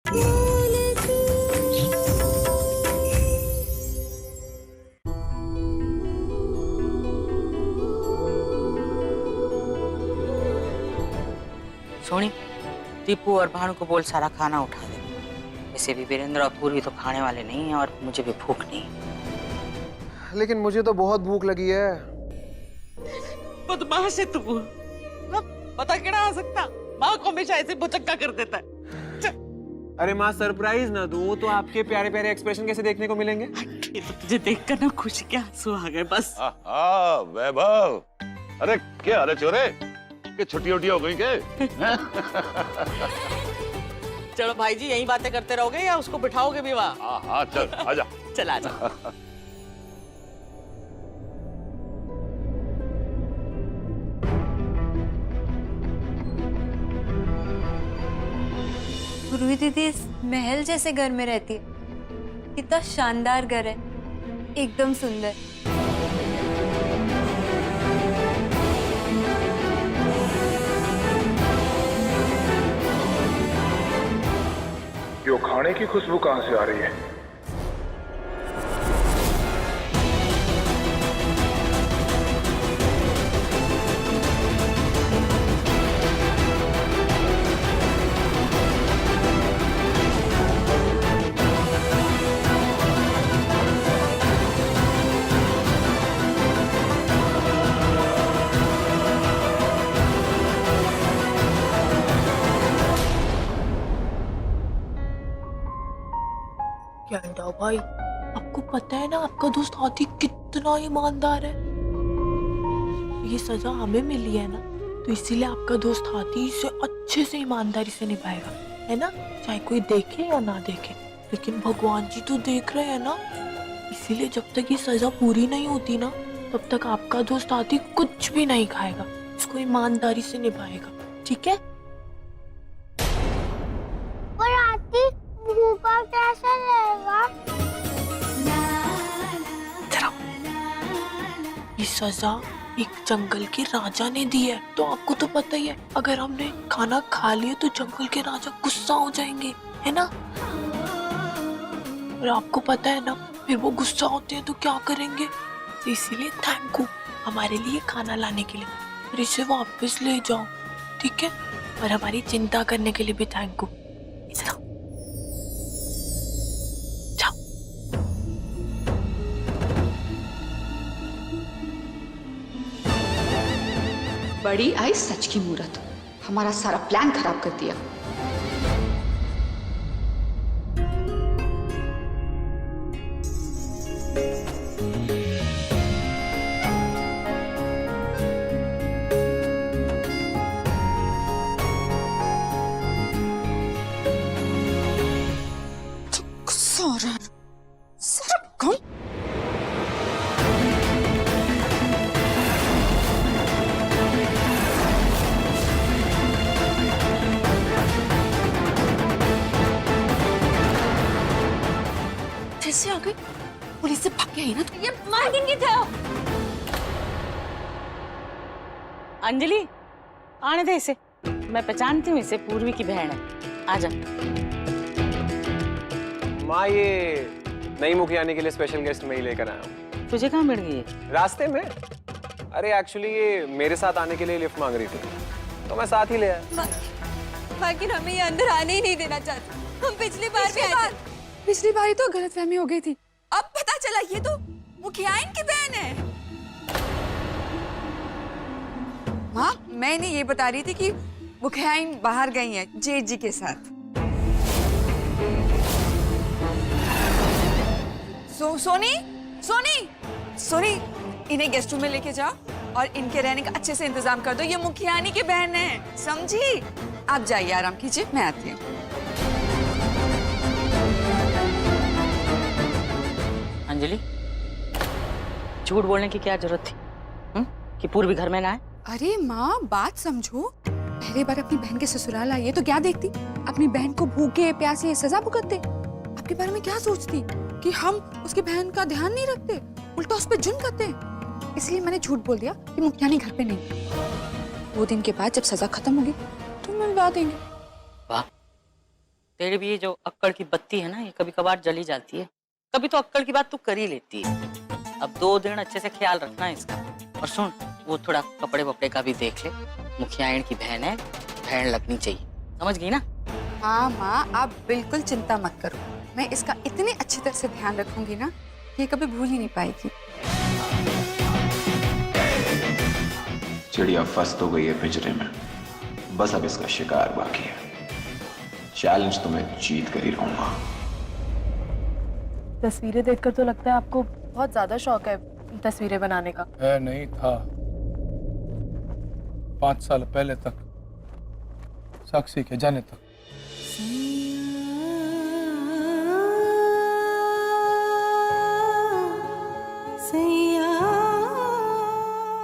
सोनी, दीपू और भानु को बोल सारा खाना उठा दे। वैसे भी वीरेंद्र और पूर्वी तो खाने वाले नहीं हैं और मुझे भी भूख नहीं। लेकिन मुझे तो बहुत भूख लगी है। बदमाश है तू। पता क्या आ सकता, माँ को हमेशा ऐसे बुचक्का कर देता है। अरे माँ, सरप्राइज ना दूं तो आपके प्यारे प्यारे एक्सप्रेशन कैसे देखने को मिलेंगे? ये तो तुझे देखकर ना खुशी के आंसू आ गए बस। वैभव, अरे क्या अरे चोरे, कि छुट्टी उट्टी हो गई क्या? चलो भाई जी, यही बातें करते रहोगे या उसको बिठाओगे भी वहाँ? हाँ हाँ, चल आजा। चल आजा। पूर्वी दीदी इस महल जैसे घर में रहती है। कितना शानदार घर है, एकदम सुंदर। ये खाने की खुशबू कहाँ से आ रही है? क्या भाई, आपको पता है ना आपका दोस्त हाथी कितना ईमानदार है। ये सजा हमें मिली है ना, तो इसीलिए आपका दोस्त हाथी इसे अच्छे से ईमानदारी से निभाएगा, है ना? चाहे कोई देखे या ना देखे, लेकिन भगवान जी तो देख रहे हैं ना। इसीलिए जब तक ये सजा पूरी नहीं होती ना, तब तक आपका दोस्त हाथी कुछ भी नहीं खाएगा, इसको ईमानदारी से निभाएगा, ठीक है? भूखा कैसे रहेगा? ये सजा एक जंगल के राजा ने दी है, तो आपको तो पता ही है, अगर हमने खाना खा लिया तो जंगल के राजा गुस्सा हो जाएंगे, है ना? और आपको पता है ना, फिर वो गुस्सा होते हैं तो क्या करेंगे? तो इसीलिए थैंक यू हमारे लिए खाना लाने के लिए, और इसे वापस ले जाओ, ठीक है? और हमारी चिंता करने के लिए भी थैंक यू। बड़ी आई सच की मूरत, हमारा सारा प्लान खराब कर दिया। जैसे आ गई पुलिस से भाग के आई ना, तो ये मार्किन की थे। अंजलि, आने दे इसे, मैं पहचानती हूँ इसे, पूर्वी की बहन है। आजा। माँ, ये नई मुखियानी के लिए स्पेशल गेस्ट मैं ही लेकर आया हूँ। तुझे कहाँ मिल गई? रास्ते में। अरे एक्चुअली ये मेरे साथ आने के लिए लिफ्ट मांग रही थी, तो मैं साथ ही ले आया। लेकिन हमें ये अंदर आने ही नहीं देना चाहते। हम पिछली बार भी आए थे। पिछली बार तो गलतफहमी हो गई थी, अब पता चला ये तो मुखियाइन की बहन है। हाँ, मैं इन्हें ये बता रही थी कि मुखियाइन बाहर गई हैं जेठ जी के साथ। सोनी सोनी सोनी, इन्हें गेस्ट रूम में लेके जाओ और इनके रहने का अच्छे से इंतजाम कर दो। ये मुखियानी की बहन है, समझी? आप जाइए, आराम कीजिए, मैं आती हूँ। अंजलि, झूठ बोलने की क्या जरूरत थी कि पूर्वी घर में ना आए? अरे माँ, बात समझो। पहली बार अपनी बहन के ससुराल आई है तो क्या देखती, अपनी बहन को भूखे प्यासे सजा भुगतते। आपके बारे में क्या सोचती कि हम उसकी बहन का ध्यान नहीं रखते, उल्टा उस पर जुल्म करते हैं। इसलिए मैंने झूठ बोल दिया कि मुखियानी घर पे नहीं। 2 दिन के बाद जब सजा खत्म होगी तो मिलवा देंगे। वाह, तेरे भी ये जो अक्कड़ की बत्ती है ना, ये कभी कभार जली जाती है। कभी तो अक्कड़ की बात तू कर ही लेती है। अब 2 दिन अच्छे से ख्याल रखना है इसका। और सुन, वो थोड़ा कपड़े वपड़े का भी देख ले। मुखियाइन की बहन है, बहन लगनी चाहिए, समझ गई ना? हाँ माँ, आप बिल्कुल चिंता मत करो। मैं इसका इतनी अच्छी तरह से ध्यान रखूंगी ना, ये कभी भूल ही नहीं पाएगी। चिड़िया फंस तो गई है पिंजरे में, बस अब इसका शिकार बाकी है। चैलेंज तो मैं जीत कर ही रहूंगा। तस्वीरें देखकर तो लगता है आपको बहुत ज्यादा शौक है तस्वीरें बनाने का। है नहीं था। 5 साल पहले तक, साक्षी के जाने तक।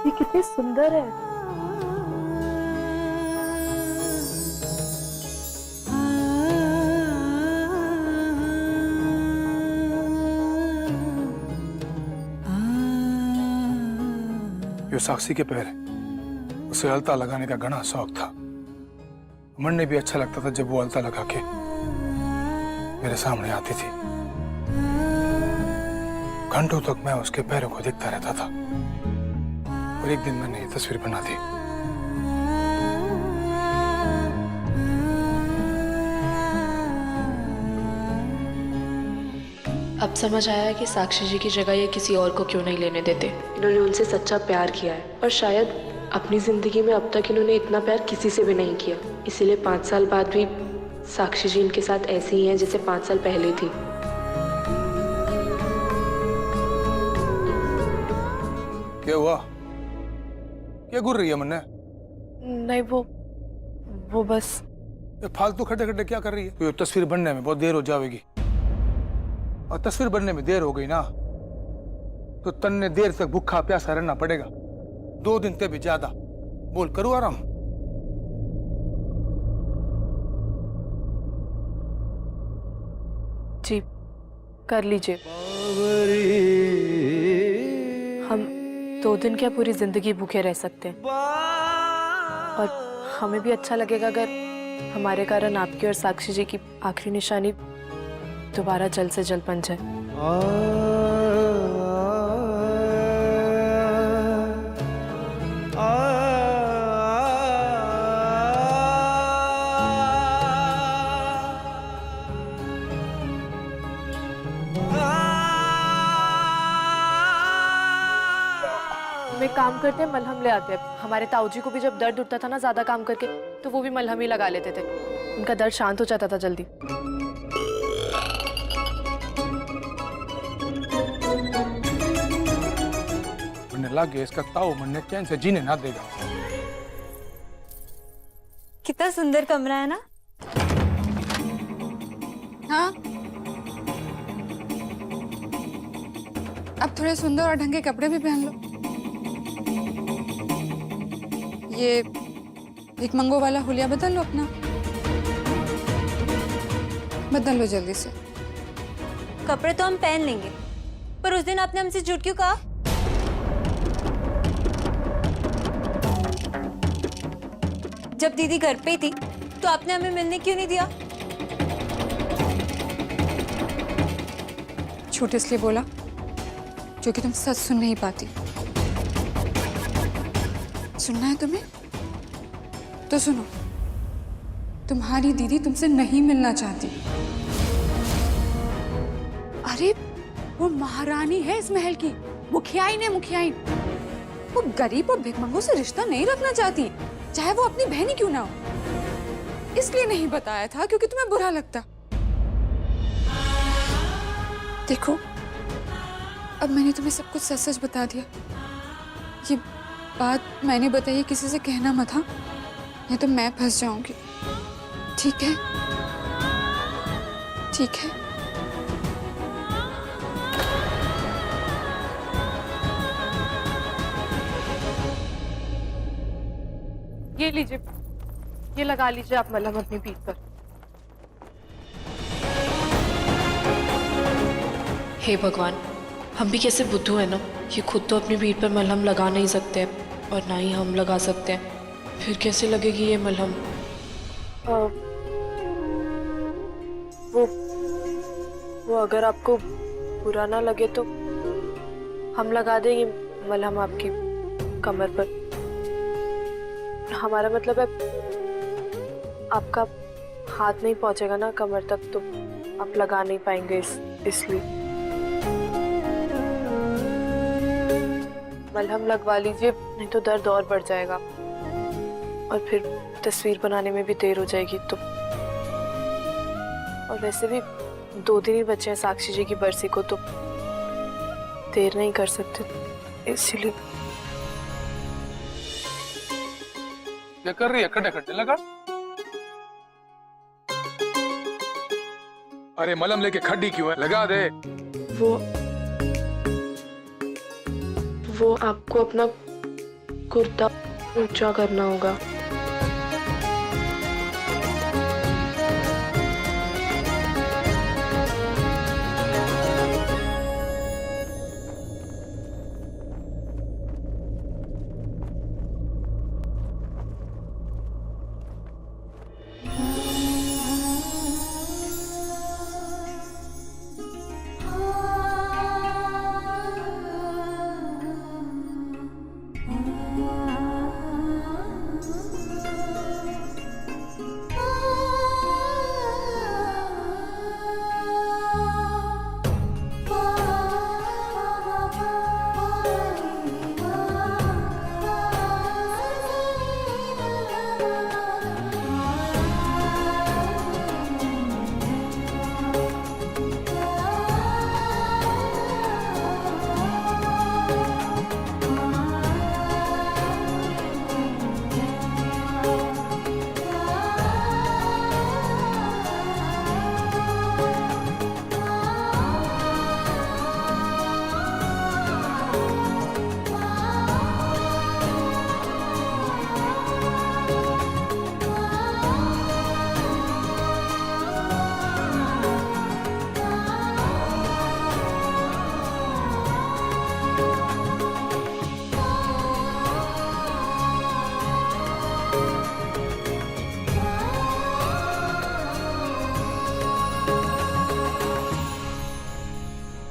ये कितनी सुंदर है। ये साक्षी के पैर है। उसे अलता लगाने का घना शौक था। मरने भी अच्छा लगता था जब वो अलता लगा के मेरे सामने आती थी। घंटों तक मैं उसके पैरों को देखता रहता था। और एक दिन मैंने ये तस्वीर बना दी। अब समझ आया कि साक्षी जी की जगह ये किसी और को क्यों नहीं लेने देते। इन्होंने उनसे सच्चा प्यार किया है और शायद अपनी जिंदगी में अब तक इन्होंने इतना प्यार किसी से भी नहीं किया। इसीलिए 5 साल बाद भी साक्षी जी इनके साथ ऐसी ही हैं जैसे 5 साल पहले थी। क्या हुआ? क्या घूर रही है मन्ने? नहीं, वो बस ये फालतू खड्डे खड्डे क्या कर रही है? तो ये तस्वीर बनने में बहुत देर हो जाएगी। और तस्वीर बनने में देर हो गई ना तो तन्ने देर तक भूखा प्यासा रहना पड़ेगा। 2 दिन से भी ज्यादा। बोल, करूँ आराम? जी कर लीजिए। हम 2 दिन क्या पूरी जिंदगी भूखे रह सकते हैं। और हमें भी अच्छा लगेगा अगर हमारे कारण आपकी और साक्षी जी की आखिरी निशानी दोबारा जल्द से जल्द बन जाए। एक काम करते हैं, मलहम ले आते हैं। हमारे ताऊ जी को भी जब दर्द उठता था ना ज्यादा काम करके, तो वो भी मलहम ही लगा लेते थे। उनका दर्द शांत हो जाता था जल्दी। लागे इसका ताऊ मन्ने चैन से जीने ना देगा। कितना सुंदर कमरा है ना? हाँ, अब थोड़े सुंदर और ढंग के कपड़े भी पहन लो। ये भिकमंगो वाला हुलिया बदल लो अपना, बदल लो जल्दी से। कपड़े तो हम पहन लेंगे, पर उस दिन आपने हमसे झूठ क्यों कहा? जब दीदी घर पे थी तो आपने हमें मिलने क्यों नहीं दिया? झूठ इसलिए बोला क्योंकि तुम सच सुन नहीं पाती। सुनना है तुम्हें तो सुनो, तुम्हारी दीदी तुमसे नहीं मिलना चाहती। अरे वो महारानी है इस महल की, मुखियाइन है, मुखियाइन। वो गरीब और भिकमंगों से रिश्ता नहीं रखना चाहती, चाहे वो अपनी बहन ही क्यों ना हो। इसलिए नहीं बताया था क्योंकि तुम्हें बुरा लगता। देखो, अब मैंने तुम्हें सब कुछ सच सच बता दिया। ये बात मैंने बताई, किसी से कहना मत, हाँ? नहीं तो मैं फंस जाऊंगी। ठीक है? ठीक है। ये लीजिए, ये लगा लीजिए आप मलहम अपनी पीठ पर। हे भगवान, हम भी कैसे बुद्धू है ना। ये खुद तो अपनी पीठ पर मलहम लगा नहीं सकते और ना ही हम लगा सकते हैं। फिर कैसे लगेगी ये मलहम? वो अगर आपको बुरा ना लगे तो हम लगा देंगे मलहम आपकी कमर पर। हमारा मतलब है आपका हाथ नहीं पहुंचेगा ना कमर तक, तो आप लगा नहीं पाएंगे इसलिए मलहम लगवा लीजिए, नहीं तो दर्द और बढ़ जाएगा और फिर तस्वीर बनाने में भी देर हो जाएगी। तो और वैसे भी 2 दिन ही बचे हैं साक्षी जी की बरसी को, तो देर नहीं कर सकते इसलिए। क्या कर रही है? खड्डे खड्डे लगा। अरे मलम लेके खड्डी क्यों है? लगा दे। वो आपको अपना कुर्ता ऊंचा करना होगा।